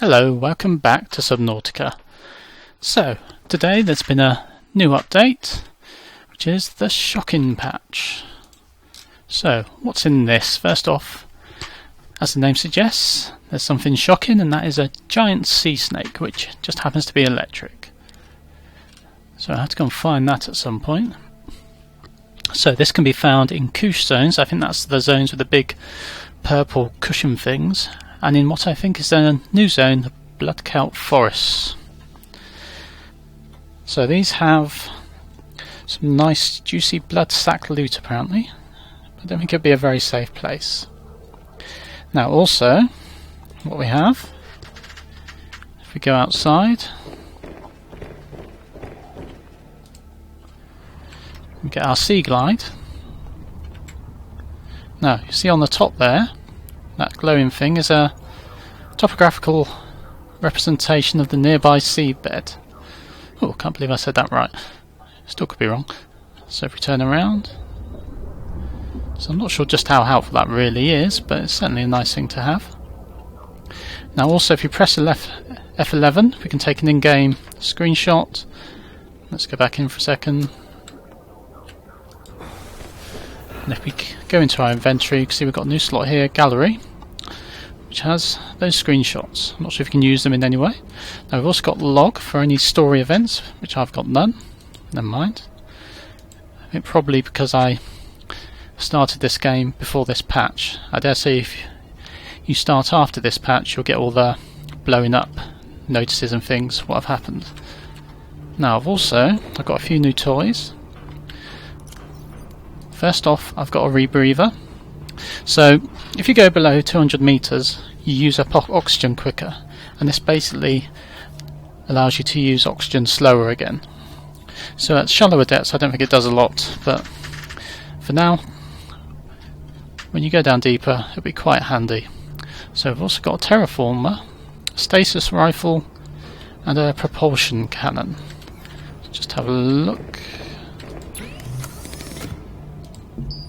Hello, welcome back to Subnautica. So, today there's been a new update, which is the shocking patch. So, what's in this? First off, as the name suggests, there's something shocking, and that is a giant sea snake, which just happens to be electric. So I have to go and find that at some point. So this can be found in Koosh zones. I think that's the zones with the big purple cushion things, and in what I think is a new zone, the Bloodkelp forests. So these have some nice juicy blood sac loot apparently. I don't think it'd be a very safe place. Now also, what we have, if we go outside, we get our sea glide. Now you see on the top there, that glowing thing is a topographical representation of the nearby seabed. Oh, can't believe I said that right. Still could be wrong. So if we turn around, so I'm not sure just how helpful that really is, but it's certainly a nice thing to have. Now also if you press F11, we can take an in-game screenshot. Let's go back in for a second. And if we go into our inventory, you can see we've got a new slot here, Gallery, which has those screenshots. I'm not sure if you can use them in any way. Now we've also got Log for any story events, which I've got none. Never mind. I think probably because I started this game before this patch. I dare say if you start after this patch, you'll get all the blowing up notices and things what have happened. Now I've got a few new toys. First off, I've got a rebreather. So if you go below 200 meters, you use up oxygen quicker, and this basically allows you to use oxygen slower again. So at shallower depths I don't think it does a lot, but for now, when you go down deeper, it'll be quite handy. So I've also got a terraformer, a stasis rifle, and a propulsion cannon. Just have a look.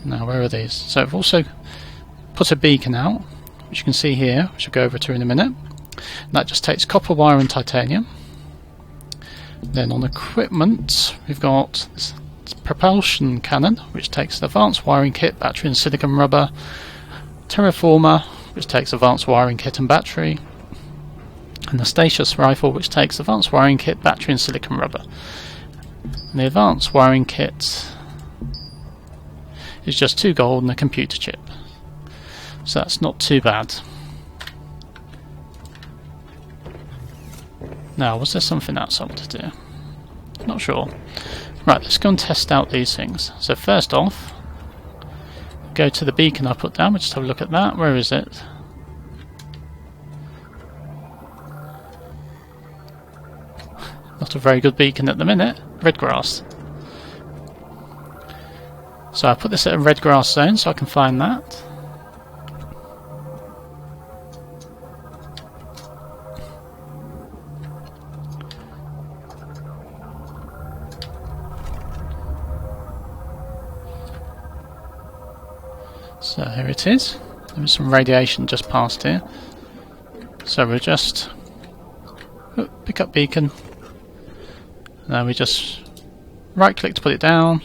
Now where are these? So I've also put a beacon out, which you can see here, which I'll go over to in a minute. And that just takes copper wire and titanium. Then on equipment, we've got this propulsion cannon, which takes the advanced wiring kit, battery and silicon rubber. Terraformer, which takes advanced wiring kit and battery. And the stasis rifle, which takes advanced wiring kit, battery and silicon rubber. And the advanced wiring kit is just 2 gold and a computer chip. So that's not too bad. Now, was there something else I want to do? Not sure. Right, let's go and test out these things. So first off, go to the beacon I put down. We'll just have a look at that. Where is it? Not a very good beacon at the minute. Red grass. So I put this at a red grass zone so I can find that. So here it is. There's some radiation just past here. So we'll just pick up beacon. Now we just right click to put it down.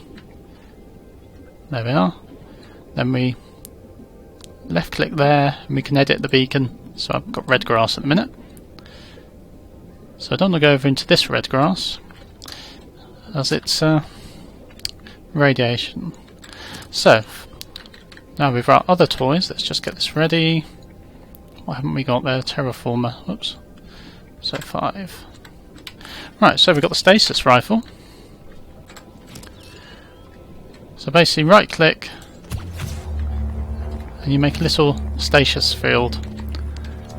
There we are. Then we left click there and we can edit the beacon. So I've got red grass at the minute. So I don't want to go over into this red grass as it's radiation. So now with our other toys, let's just get this ready. What haven't we got there? Terraformer. Oops. So 5. Right, so we've got the stasis rifle. So basically right click and you make a little stasis field.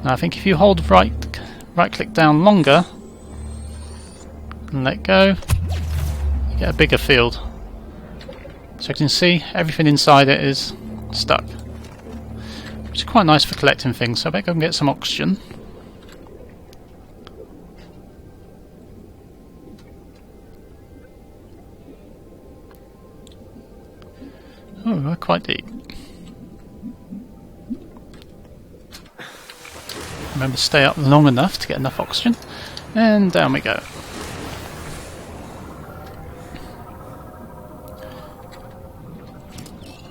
Now I think if you hold right click down longer and let go, you get a bigger field. So you can see everything inside it is stuck, which is quite nice for collecting things. So I better go and get some oxygen. Oh, we're quite deep. Remember to stay up long enough to get enough oxygen. And down we go.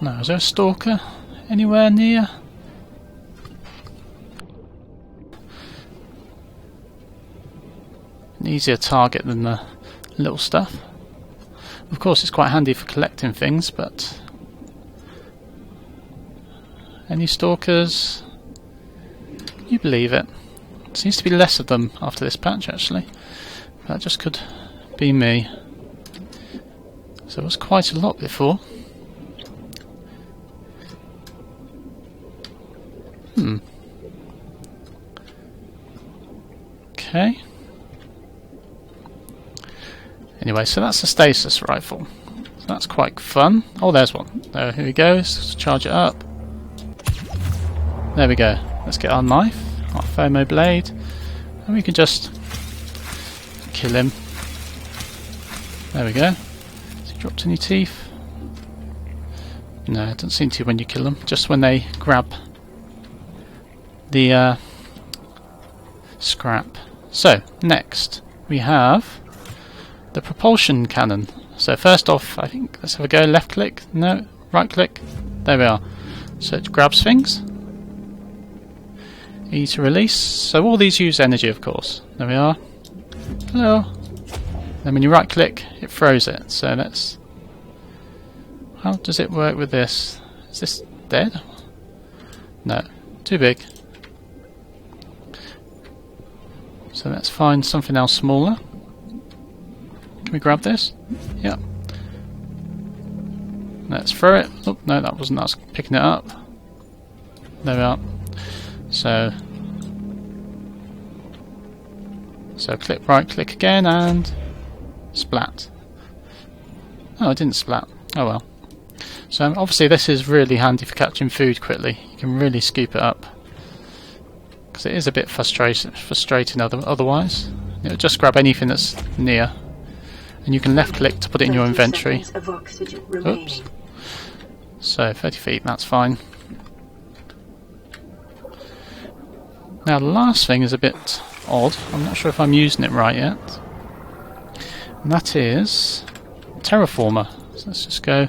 Now, is there a stalker anywhere near? An easier target than the little stuff. Of course, it's quite handy for collecting things, but any stalkers? You believe it. Seems to be less of them after this patch, actually. That just could be me. So it was quite a lot before. Okay. Anyway, so that's a stasis rifle. So that's quite fun. Oh, there's one. There, here we go. Let's charge it up. There we go. Let's get our knife, our Fomo blade, and we can just kill him. There we go. Has he dropped any teeth? No, it doesn't seem to when you kill them. Just when they grab the scrap. So, next we have the propulsion cannon. So first off, I think, let's have a go. Left click, no, right click. There we are. So it grabs things. E to release. So all these use energy, of course. There we are. Hello. Then when you right click, it throws it. So let's... How does it work with this? Is this dead? No, too big. So let's find something else smaller. Can we grab this? Yep. Let's throw it. Oh, no, that wasn't us picking it up. There we are. So click, right click again and splat. Oh, it didn't splat. Oh well. So obviously this is really handy for catching food quickly. You can really scoop it up. Because it is a bit frustrating otherwise. It'll just grab anything that's near. And you can left click to put it in your inventory. Oops. So 30 feet, that's fine. Now the last thing is a bit odd. I'm not sure if I'm using it right yet. And that is Terraformer. So let's just go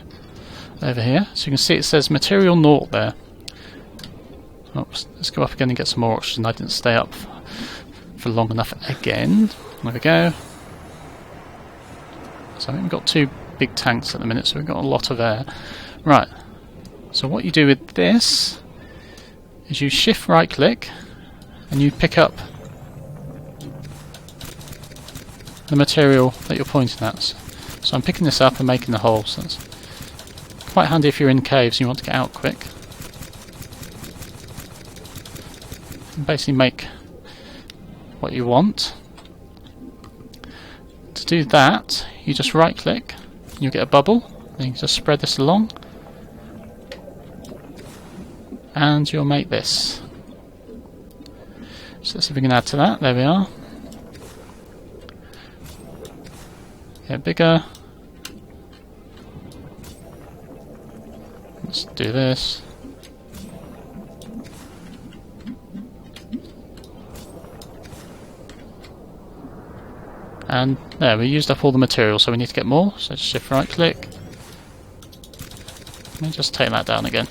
over here. So you can see it says material naught there. Oops, let's go up again and get some more oxygen. I didn't stay up for long enough again. There we go. So I think we've got two big tanks at the minute, so we've got a lot of air. Right, so what you do with this is you shift right click and you pick up the material that you're pointing at. So I'm picking this up and making the hole, so that's quite handy if you're in caves and you want to get out quick. And basically make what you want. To do that, you just right click, and you'll get a bubble, then you can just spread this along, and you'll make this. So let's see if we can add to that. There we are. Get bigger. Let's do this. And there, we used up all the material, so we need to get more. So just shift right click. And just take that down again.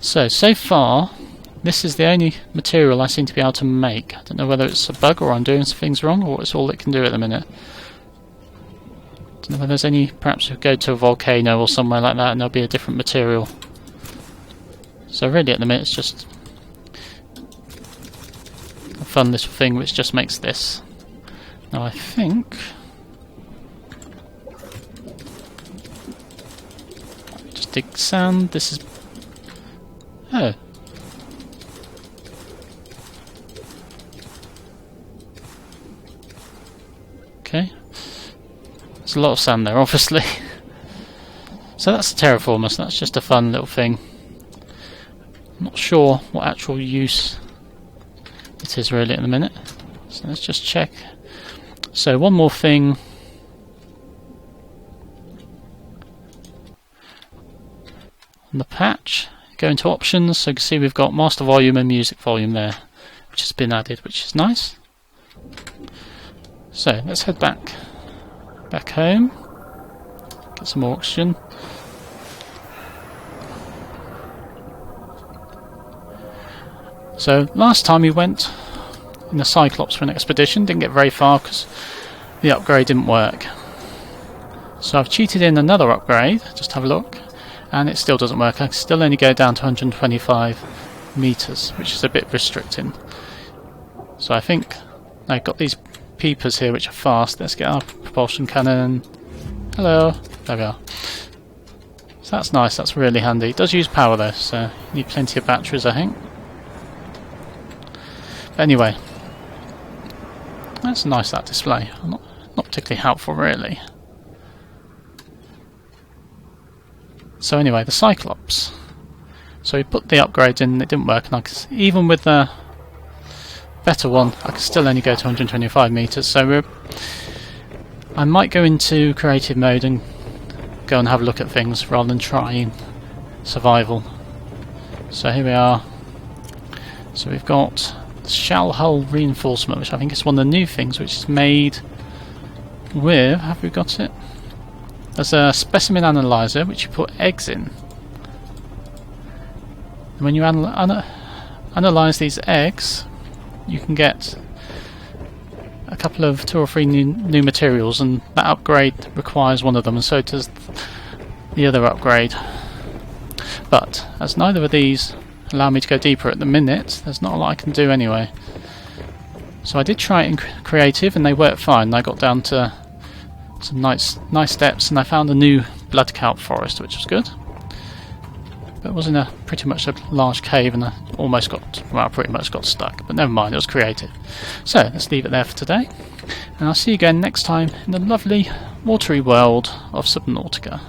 So far, this is the only material I seem to be able to make. I don't know whether it's a bug or I'm doing some things wrong, or it's all it can do at the minute. Don't know whether there's any, perhaps we go to a volcano or somewhere like that and there'll be a different material. So really at the minute it's just a fun little thing which just makes this. Now I think just dig sand. This is oh. Okay. There's a lot of sand there, obviously. So that's a terraformer, so that's just a fun little thing. I'm not sure what actual use it is really at the minute. So let's just check. So one more thing. On the patch, go into options, so you can see we've got master volume and music volume there, which has been added, which is nice. So let's head back home, get some more oxygen. So last time we went in the Cyclops for an expedition, didn't get very far because the upgrade didn't work. So I've cheated in another upgrade, just have a look, and it still doesn't work. I can still only go down to 125 meters, which is a bit restricting. So I think I've got these peepers here which are fast. Let's get our propulsion cannon. Hello, there we are. So that's nice, that's really handy. It does use power though, so you need plenty of batteries, I think. But anyway, that's nice, that display. Not particularly helpful really. So anyway, the Cyclops. So we put the upgrade in, it didn't work, and even with the better one, I can still only go to 125 meters. So I might go into creative mode and go and have a look at things rather than trying survival. So here we are. So we've got shell hull reinforcement, which I think is one of the new things, which is made with, have we got it? There's a specimen analyzer which you put eggs in. And when you analyze these eggs, you can get a couple of 2 or 3 new materials, and that upgrade requires one of them, and so does the other upgrade. But as neither of these allow me to go deeper at the minute, there's not a lot I can do anyway. So I did try it in creative and they worked fine. I got down to some nice steps and I found a new blood kelp forest, which was good. But it was in pretty much a large cave and I pretty much got stuck. But never mind, it was creative. So let's leave it there for today. And I'll see you again next time in the lovely watery world of Subnautica.